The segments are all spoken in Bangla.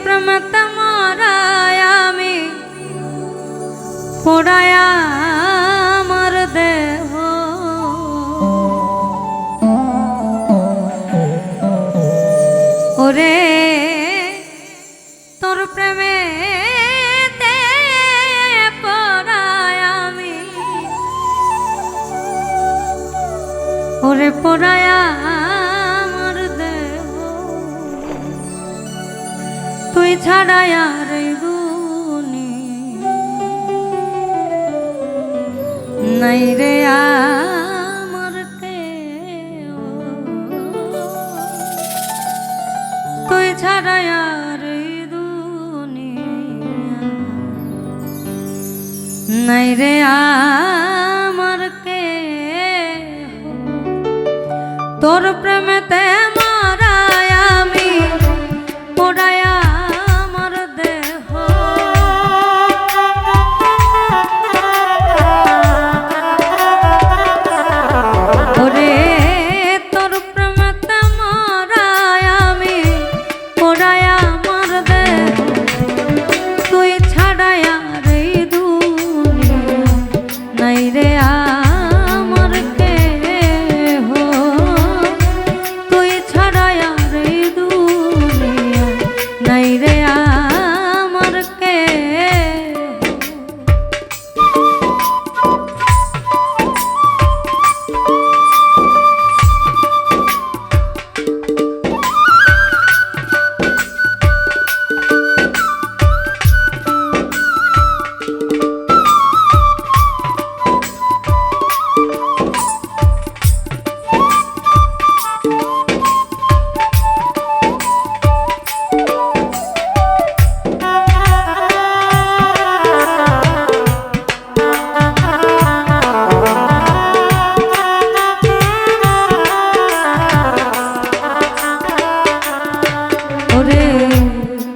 প্রেমতে মরায় আমি পোড়ায়া আমার দেহ ওরে তোর প্রেমে পড়ায় আমি ওরে পোড়ায়া আমার দেহ তুই ছাড়াই আর নাই রে আমার কেউ তুই ছাড়াই আর নাই রে আমার কেউ তোর প্রেমেতে মারায় আমি পোড়ায়া আমার দেহ ওরে তোর প্রেমেতে মারায় আমি পোড়ায়া আমার দেহ তুই ছাড়ায়া রে দুনিয়া নাই রে আমার কেহ তুই ছাড়ায়া রে দুনিয়া নাই রে আমার কেহ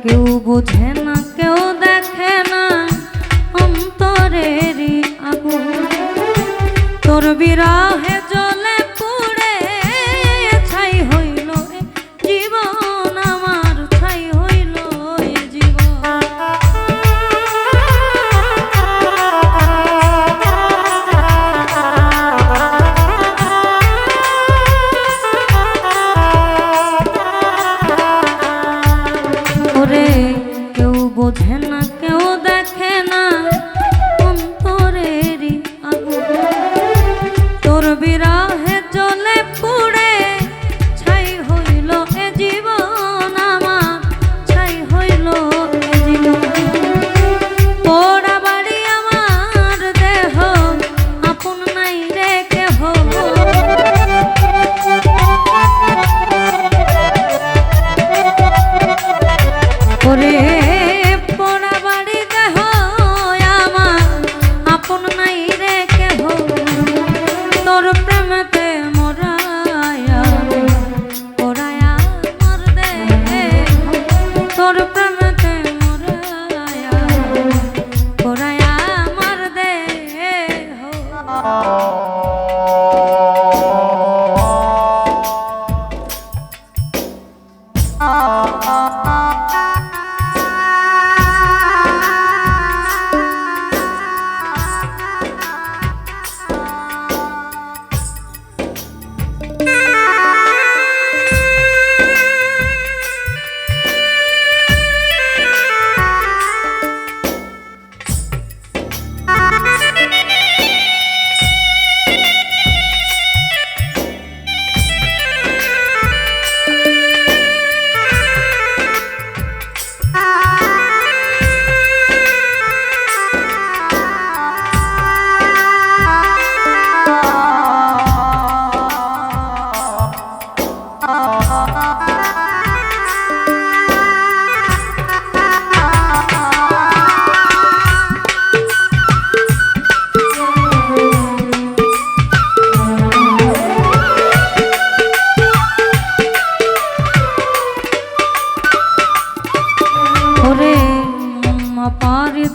কেউ বোঝে না কেউ দেখে না অন্তরেরই আগুন তোর বিরহে জ্বলে পুড়ে ছাই হইল জীবন আমার ছাই হইল জীবন ওরে কেউ বোঝে না কেউ দেখে না অন্তরেরই আগুন তোর বিরহে জ্বলে পুড়ে ছাই হইল এ জীবন আমার ছাই হইল এ জীবন পোড়া বাড়ি আমার দেহ আপন নাই রে কেহ ওরে পোড়া বাড়ি দেহ আমার আপন নাই রে কেহ তোর প্রেমেতে মরায়া পোড়ায়া আমার দেহ তোর প্রেমেতে মরায়া পোড়ায়া আমার দেহ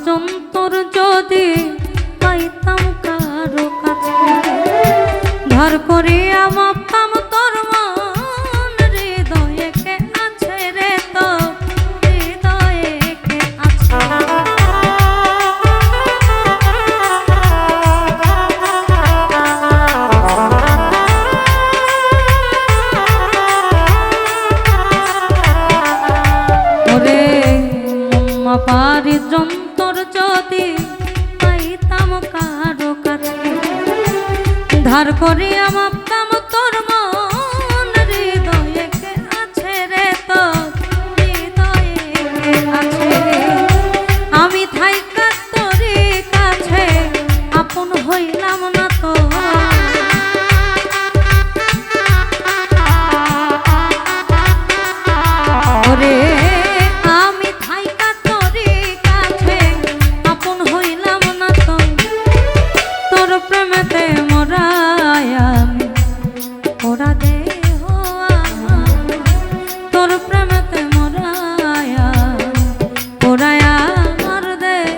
যন্তর যদি পাইতাম কারো কাছে ধার করে মাপতাম তোর মন হৃদয়ে কে আছে রে তো হৃদয়ে করিয়া ভাবতাম তোর মন হৃদয়ে কে আছে রে, তোর হৃদয়ে কে আছে। আমি থাইকা তোরই কাছে আপন হইলাম না তো, ওরে আমি থাইকা তোরই কাছে আপন হইলাম না তো। তোর প্রেমেতে মরায় আমি ওরা দেহ আমার, তোর প্রেমেতে মরায় ওরায় আমার দেহ।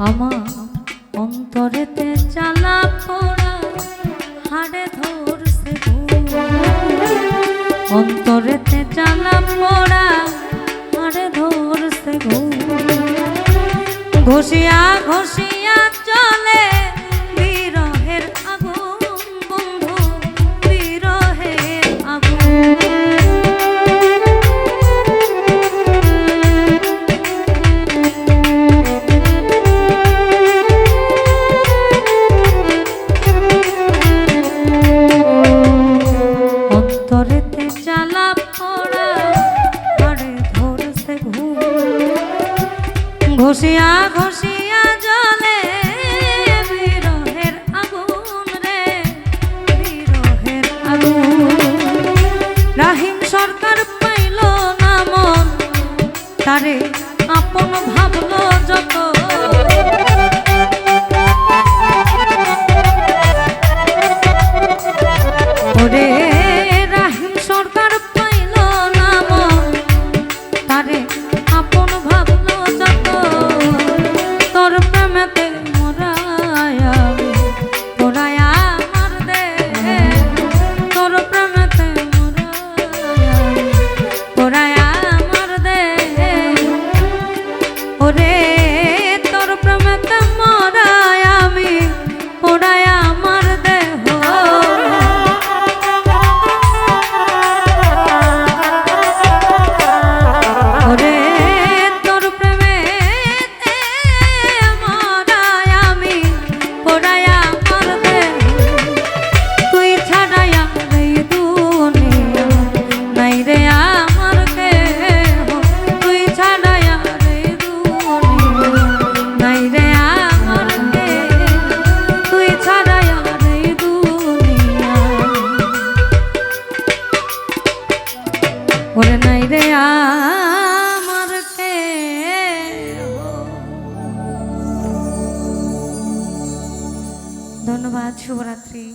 আমার অন্তরেতে জ্বালা পোড়া হাড়ে ধরছে ঘুম, অন্তরেতে জ্বালা পোড়া হাড়ে ধরছে ঘুম। ঘষিয়া ঘষিয়া চলে বিরহের আগুন বন্ধু, বিরহের আগুন। অন্তরেতে জ্বালা পোড়া হাড়ে ধরছে ঘুম, ঘষিয়া ঘষিয়া জলে বিরহের আগুন রে, বিরহের আগুন। রাহিম সরকার পাইল না মন, তারে আপন ভাবলো যত, ওরে রাহিম সরকার পাইল না মন, তারে আপন ভাবলো যত। তোর প্রেমেতে মরায় আমি পোড়ায় আমার দেহ, তোর প্রেমেতে মরায় আমি পোড়ায় আমার দেহ। ওরে তোর প্রেমেতে মরায় আমি পোড়ায় আমার দেহ। ওরে তোর প্রেমেতে মরায় আমি পোড়ায় আমার দেহ। তুই ছাড়াইয়া এই দুনিয়া নাই রে আমার কেহ, তুই ছাড়াইয়া এই দুনিয়া নাই রে আমার কেহ, তুই ছাড়াইয়া এই দুনিয়া ওরে নাই রে আমার কেহ। ধন্যবাদ, শুভরাত্রি।